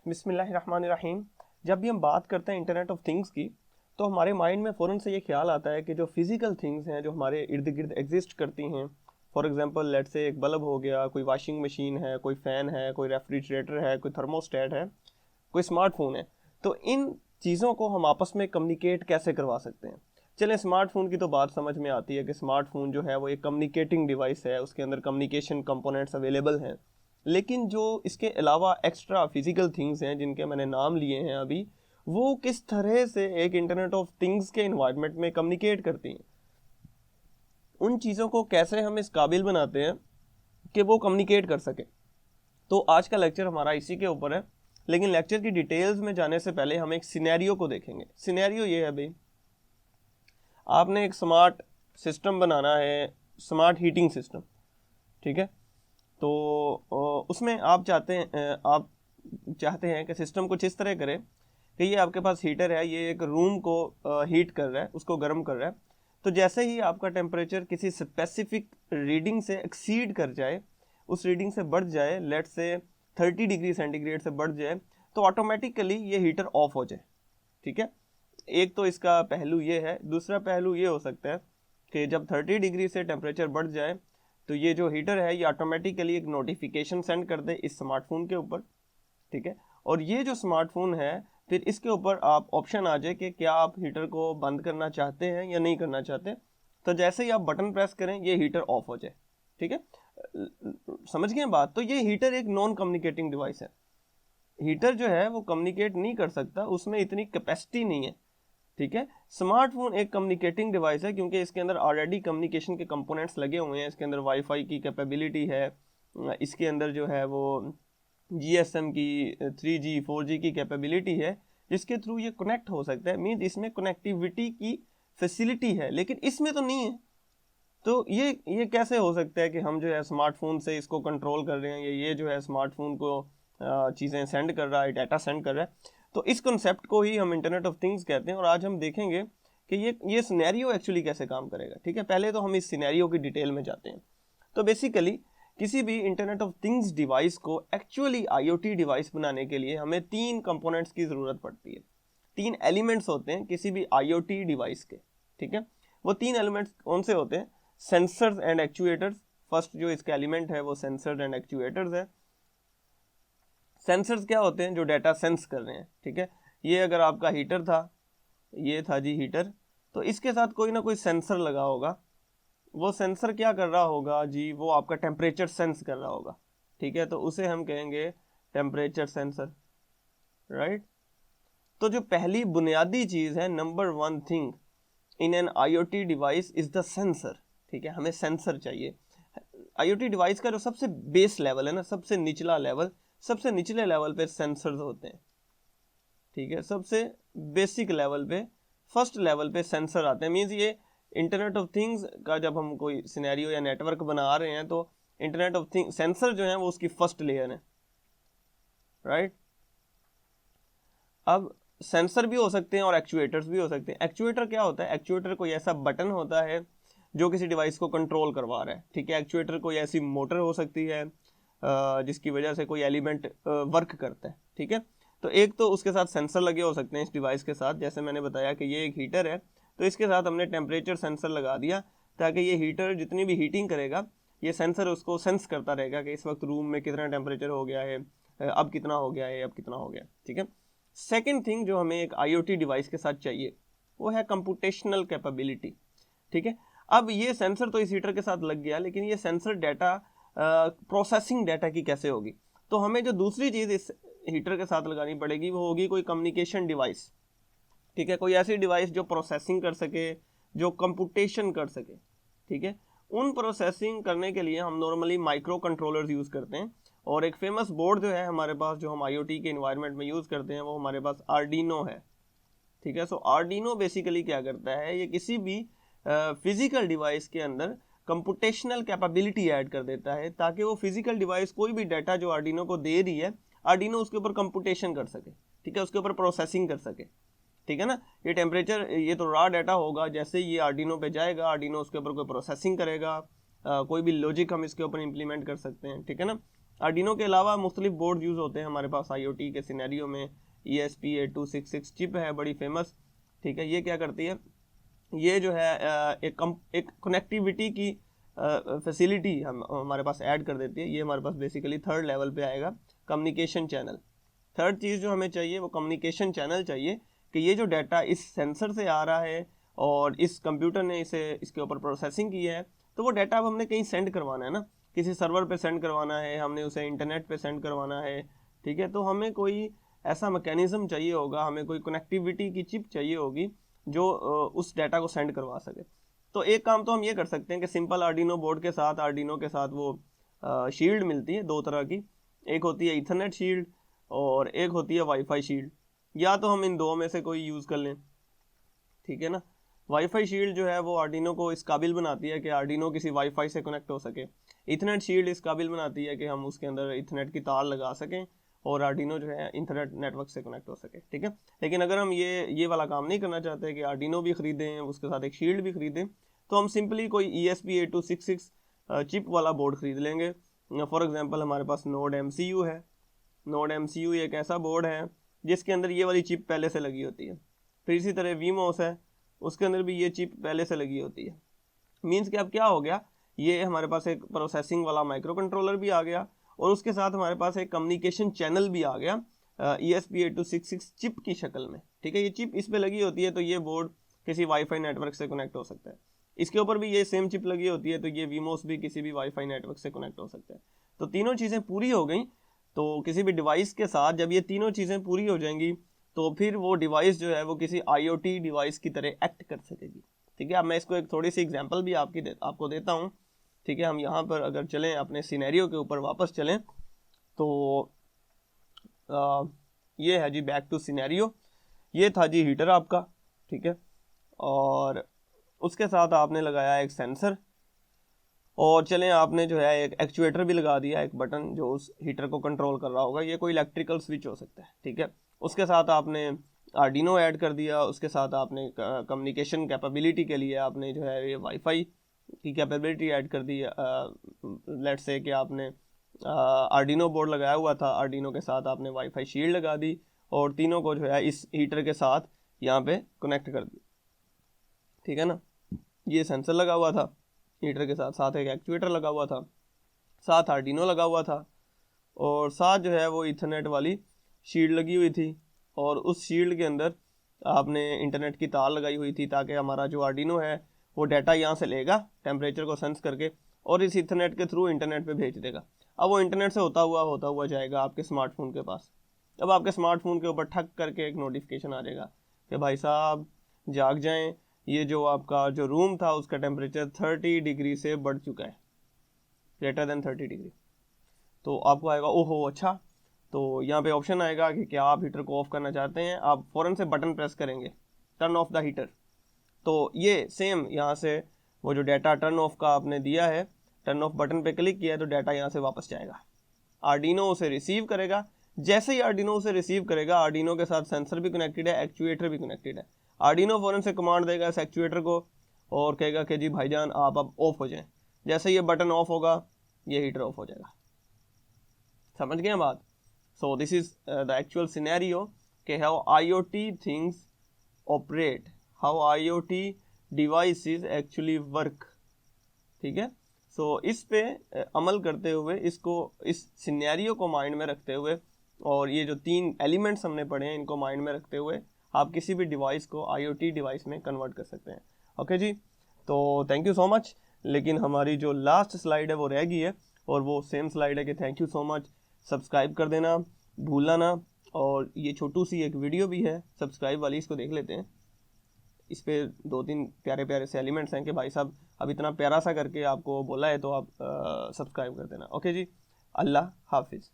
बिस्मिल्लाहिर्रहमानिर्रहीम। जब भी हम बात करते हैं इंटरनेट ऑफ थिंग्स की, तो हमारे माइंड में फ़ौरन से ये ख्याल आता है कि जो फिज़िकल थिंग्स हैं जो हमारे इर्द गिर्द एग्जिस्ट करती हैं, फॉर एग्जांपल लेट्स से एक बल्ब हो गया, कोई वॉशिंग मशीन है, कोई फ़ैन है, कोई रेफ्रिजरेटर है, कोई थर्मोस्टेट है, कोई स्मार्टफोन है। तो इन चीज़ों को हम आपस में कम्युनिकेट कैसे करवा सकते हैं? चलें, स्मार्टफोन की तो बात समझ में आती है कि स्मार्टफोन जो है वो एक कम्युनिकेटिंग डिवाइस है, उसके अंदर कम्युनिकेशन कंपोनेंट्स अवेलेबल हैं। लेकिन जो इसके अलावा एक्स्ट्रा फिजिकल थिंग्स हैं जिनके मैंने नाम लिए हैं अभी, वो किस तरह से एक इंटरनेट ऑफ थिंग्स के इन्वायरमेंट में कम्युनिकेट करती हैं, उन चीज़ों को कैसे हम इस काबिल बनाते हैं कि वो कम्युनिकेट कर सके। तो आज का लेक्चर हमारा इसी के ऊपर है। लेकिन लेक्चर की डिटेल्स में जाने से पहले हम एक सिनेरियो को देखेंगे। सिनेरियो ये है भाई, आपने एक स्मार्ट सिस्टम बनाना है, स्मार्ट हीटिंग सिस्टम, ठीक है। तो उसमें आप चाहते हैं कि सिस्टम कुछ इस तरह करे कि ये आपके पास हीटर है, ये एक रूम को हीट कर रहा है, उसको गर्म कर रहा है। तो जैसे ही आपका टेम्परेचर किसी स्पेसिफिक रीडिंग से एक्सीड कर जाए, उस रीडिंग से बढ़ जाए, लेट से 30 डिग्री सेंटीग्रेड से बढ़ जाए, तो ऑटोमेटिकली ये हीटर ऑफ हो जाए, ठीक है। एक तो इसका पहलू ये है। दूसरा पहलू ये हो सकता है कि जब 30 डिग्री से टेम्परेचर बढ़ जाए तो ये जो हीटर है ये ऑटोमेटिकली एक नोटिफिकेशन सेंड कर दे इस स्मार्टफोन के ऊपर, ठीक है। और ये जो स्मार्टफोन है, फिर इसके ऊपर आप ऑप्शन आ जाए कि क्या आप हीटर को बंद करना चाहते हैं या नहीं करना चाहते। तो जैसे ही आप बटन प्रेस करें ये हीटर ऑफ हो जाए, ठीक है। समझ गए बात? तो ये हीटर एक नॉन कम्युनिकेटिंग डिवाइस है। हीटर जो है वो कम्युनिकेट नहीं कर सकता, उसमें इतनी कैपेसिटी नहीं है, ठीक है। स्मार्टफोन एक कम्युनिकेटिंग डिवाइस है क्योंकि इसके अंदर ऑलरेडी कम्युनिकेशन के कंपोनेंट्स लगे हुए हैं। इसके अंदर वाईफाई की कैपेबिलिटी है, इसके अंदर जो है वो जीएसएम की 3G 4G की कैपेबिलिटी है, जिसके थ्रू ये कनेक्ट हो सकता है। मीन्स इसमें कनेक्टिविटी की फैसिलिटी है, लेकिन इसमें तो नहीं है। तो ये कैसे हो सकता है कि हम जो है स्मार्टफोन से इसको कंट्रोल कर रहे हैं, ये जो है स्मार्टफोन को चीज़ें सेंड कर रहा है, डाटा सेंड कर रहा है। तो इस कॉन्सेप्ट को ही हम इंटरनेट ऑफ थिंग्स कहते हैं। और आज हम देखेंगे कि ये सिनेरियो एक्चुअली कैसे काम करेगा, ठीक है। पहले तो हम इस सिनेरियो की डिटेल में जाते हैं। तो बेसिकली किसी भी इंटरनेट ऑफ थिंग्स डिवाइस को एक्चुअली आईओटी डिवाइस बनाने के लिए हमें 3 कंपोनेंट्स की ज़रूरत पड़ती है। 3 एलिमेंट्स होते हैं किसी भी आईओटी डिवाइस के, ठीक है। वो 3 एलिमेंट्स कौन से होते हैं? Sensors and actuators. फर्स्ट जो इसका एलिमेंट है वो सेंसर्स एंड एक्चुएटर्स है। सेंसर्स क्या होते हैं? जो डाटा सेंस कर रहे हैं, ठीक है। ये अगर आपका हीटर था, ये था जी हीटर, तो इसके साथ कोई ना कोई सेंसर लगा होगा। वो सेंसर क्या कर रहा होगा जी? वो आपका टेम्परेचर सेंस कर रहा होगा, ठीक है। तो उसे हम कहेंगे टेम्परेचर सेंसर, राइट। तो जो पहली बुनियादी चीज़ है, number 1 thing in an IoT device is the sensor, ठीक है। हमें सेंसर चाहिए। आईओटी डिवाइस का जो सबसे बेस लेवल है ना, सबसे निचला लेवल, सबसे निचले लेवल पे सेंसर्स होते हैं, ठीक है। सबसे बेसिक लेवल पे, फर्स्ट लेवल पे सेंसर आते हैं। मीन्स ये इंटरनेट ऑफ थिंग्स का जब हम कोई सिनेरियो या नेटवर्क बना रहे हैं तो इंटरनेट ऑफ थिंग्स सेंसर जो है वो उसकी फर्स्ट लेयर है, राइट। अब सेंसर भी हो सकते हैं और एक्चुएटर्स भी हो सकते हैं। एक्चुएटर क्या होता है? एक्चुएटर कोई ऐसा बटन होता है जो किसी डिवाइस को कंट्रोल करवा रहा है, ठीक है। एक्चुएटर कोई ऐसी मोटर हो सकती है जिसकी वजह से कोई एलिमेंट वर्क करता है, ठीक है। तो एक तो उसके साथ सेंसर लगे हो सकते हैं इस डिवाइस के साथ। जैसे मैंने बताया कि ये एक हीटर है, तो इसके साथ हमने टेम्परेचर सेंसर लगा दिया ताकि ये हीटर जितनी भी हीटिंग करेगा, ये सेंसर उसको सेंस करता रहेगा कि इस वक्त रूम में कितना टेम्परेचर हो गया है, अब कितना हो गया है, अब कितना हो गया, ठीक है। सेकेंड थिंग जो हमें एक आईओटी डिवाइस के साथ चाहिए वो है कंप्यूटेशनल कैपेबिलिटी, ठीक है। अब ये सेंसर तो इस हीटर के साथ लग गया, लेकिन ये सेंसर डाटा प्रोसेसिंग डाटा की कैसे होगी? तो हमें जो दूसरी चीज़ इस हीटर के साथ लगानी पड़ेगी वो होगी कोई कम्युनिकेशन डिवाइस, ठीक है। कोई ऐसी डिवाइस जो प्रोसेसिंग कर सके, जो कंप्यूटेशन कर सके, ठीक है। उन प्रोसेसिंग करने के लिए हम नॉर्मली माइक्रो कंट्रोलर्स यूज़ करते हैं। और एक फेमस बोर्ड जो है हमारे पास, जो हम आईओटी के इन्वायरमेंट में यूज़ करते हैं, वो हमारे पास आर्डिनो है, ठीक है। सो आर्डिनो बेसिकली क्या करता है? ये किसी भी फिजिकल डिवाइस के अंदर कंप्यूटेशनल कैपेबिलिटी ऐड कर देता है ताकि वो फिजिकल डिवाइस कोई भी डाटा जो आर्डिनो को दे रही है, आर्डिनो उसके ऊपर कंप्यूटेशन कर सके, ठीक है, उसके ऊपर प्रोसेसिंग कर सके, ठीक है ना। ये टेम्परेचर, ये तो रॉ डाटा होगा, जैसे ये आर्डिनो पे जाएगा, आर्डिनो उसके ऊपर कोई प्रोसेसिंग करेगा, कोई भी लॉजिक हम इसके ऊपर इम्प्लीमेंट कर सकते हैं, ठीक है ना। आर्डिनो के अलावा मुख्तलिफ बोर्ड यूज़ होते हैं हमारे पास IoT के सिनेरियो में। ESP8266 चिप है बड़ी फेमस, ठीक है। ये क्या करती है, ये जो है एक कनेक्टिविटी की फैसिलिटी हमारे पास ऐड कर देती है। ये हमारे पास बेसिकली थर्ड लेवल पे आएगा, कम्युनिकेशन चैनल। थर्ड चीज़ जो हमें चाहिए वो कम्युनिकेशन चैनल चाहिए, कि ये जो डाटा इस सेंसर से आ रहा है और इस कंप्यूटर ने इसके ऊपर प्रोसेसिंग की है, तो वो डाटा अब हमने कहीं सेंड करवाना है ना, किसी सर्वर पे सेंड करवाना है, हमने उसे इंटरनेट पे सेंड करवाना है, ठीक है। तो हमें कोई ऐसा मैकेनिज्म चाहिए होगा, हमें कोई कनेक्टिविटी की चिप चाहिए होगी जो उस डाटा को सेंड करवा सके। तो एक काम तो हम ये कर सकते हैं कि सिंपल आर्डिनो बोर्ड के साथ, आर्डिनो के साथ वो शील्ड मिलती है दो तरह की, एक होती है ईथरनेट शील्ड और एक होती है वाईफाई शील्ड। या तो हम इन दो में से कोई यूज़ कर लें, ठीक है ना। वाईफाई शील्ड जो है वो आर्डिनो को इस काबिल बनाती है कि आर्डिनो किसी वाईफाई से कनेक्ट हो सके। इथरनेट शील्ड इस काबिल बनाती है कि हम उसके अंदर इथरनेट की तार लगा सकें और आर्डिनो जो है इंटरनेट नेटवर्क से कनेक्ट हो सके, ठीक है। लेकिन अगर हम ये वाला काम नहीं करना चाहते कि आर्डिनो भी ख़रीदें उसके साथ एक शील्ड भी ख़रीदें, तो हम सिंपली कोई ESP8266 चिप वाला बोर्ड ख़रीद लेंगे। फॉर एग्जांपल हमारे पास नोड MCU है। नोड MCU एक ऐसा बोर्ड है जिसके अंदर ये वाली चिप पहले से लगी होती है। फिर इसी तरह VMOS है, उसके अंदर भी ये चिप पहले से लगी होती है। मीन्स कि अब क्या हो गया, ये हमारे पास एक प्रोसेसिंग वाला माइक्रो कंट्रोलर भी आ गया और उसके साथ हमारे पास एक कम्युनिकेशन चैनल भी आ गया ESP8266 चिप की शक्ल में, ठीक है। ये चिप इस पे लगी होती है तो ये बोर्ड किसी वाईफाई नेटवर्क से कनेक्ट हो सकता है। इसके ऊपर भी ये सेम चिप लगी होती है तो ये VMOS भी किसी भी वाईफाई नेटवर्क से कनेक्ट हो सकता है। तो तीनों चीज़ें पूरी हो गई। तो किसी भी डिवाइस के साथ जब ये तीनों चीज़ें पूरी हो जाएंगी तो फिर वो डिवाइस जो है वो किसी IoT डिवाइस की तरह एक्ट कर सकेगी, ठीक है। अब मैं इसको एक थोड़ी सी एग्जांपल भी आपको देता हूँ, ठीक है। हम यहाँ पर अगर चलें, अपने सिनेरियो के ऊपर वापस चलें, तो ये है जी बैक टू सिनेरियो। ये था जी हीटर आपका, ठीक है, और उसके साथ आपने लगाया एक सेंसर और चलें आपने जो है एक एक्चुएटर भी लगा दिया, एक बटन जो उस हीटर को कंट्रोल कर रहा होगा। ये कोई इलेक्ट्रिकल स्विच हो सकता है, ठीक है। उसके साथ आपने आर्डिनो ऐड कर दिया, उसके साथ आपने कम्युनिकेशन कैपेबिलिटी के लिए आपने जो है ये वाईफाई की कैपेबिलिटी ऐड कर दी। लेट्स से कि आपने आर्डिनो बोर्ड लगाया हुआ था, आर्डिनो के साथ आपने वाईफाई शील्ड लगा दी और तीनों को जो है इस हीटर के साथ यहाँ पे कनेक्ट कर दी, ठीक है ना। ये सेंसर लगा हुआ था हीटर के साथ, साथ एक एक्चुएटर लगा हुआ था, साथ आर्डिनो लगा हुआ था और साथ जो है वो ईथरनेट वाली शील्ड लगी हुई थी और उस शील्ड के अंदर आपने इंटरनेट की तार लगाई हुई थी ताकि हमारा जो आर्डिनो है वो डाटा यहाँ से लेगा टेम्परेचर को सेंस करके और इस ईथरनेट के थ्रू इंटरनेट पे भेज देगा। अब वो इंटरनेट से होता हुआ जाएगा आपके स्मार्टफोन के पास। अब आपके स्मार्टफोन के ऊपर ठक करके एक नोटिफिकेशन आ जाएगा कि भाई साहब जाग जाएं, ये जो आपका जो रूम था उसका टेम्परेचर 30 डिग्री से बढ़ चुका है, ग्रेटर देन 30 डिग्री। तो आपको आएगा ओहो अच्छा, तो यहाँ पे ऑप्शन आएगा कि क्या आप हीटर को ऑफ करना चाहते हैं। आप फ़ौरन से बटन प्रेस करेंगे, टर्न ऑफ द हीटर। तो ये सेम यहाँ से वो जो डाटा टर्न ऑफ का आपने दिया है, टर्न ऑफ बटन पे क्लिक किया तो डाटा यहाँ से वापस जाएगा, आर्डिनो उसे रिसीव करेगा। जैसे ही आर्डिनो उसे रिसीव करेगा, आर्डिनो के साथ सेंसर भी कनेक्टेड है, एक्चुएटर भी कनेक्टेड है। आर्डिनो फ़ौरन से कमांड देगा इस एक्चुएटर को और कहेगा कि जी भाईजान आप अब ऑफ हो जाएं। जैसे ये बटन ऑफ होगा ये हीटर ऑफ हो जाएगा। समझ गए बात। So this is the actual scenario कि how IoT things operate, how IoT devices actually work, ठीक है। सो इस पे अमल करते हुए, इस सिनेरियो को माइंड में रखते हुए और ये जो 3 एलिमेंट्स हमने पढ़े हैं इनको माइंड में रखते हुए आप किसी भी डिवाइस को IoT डिवाइस में कन्वर्ट कर सकते हैं। ओके जी, तो थैंक यू सो मच। लेकिन हमारी जो लास्ट स्लाइड है वो रह गई है और वो सेम स्लाइड है कि thank you so much, subscribe कर देना भूलना ना। और ये छोटू सी एक वीडियो भी है सब्सक्राइब वाली, इसको देख लेते हैं। इस पे 2-3 प्यारे प्यारे से एलिमेंट्स हैं कि भाई साहब अब इतना प्यारा सा करके आपको बोला है तो आप सब्सक्राइब कर देना। ओके जी, अल्लाह हाफिज़।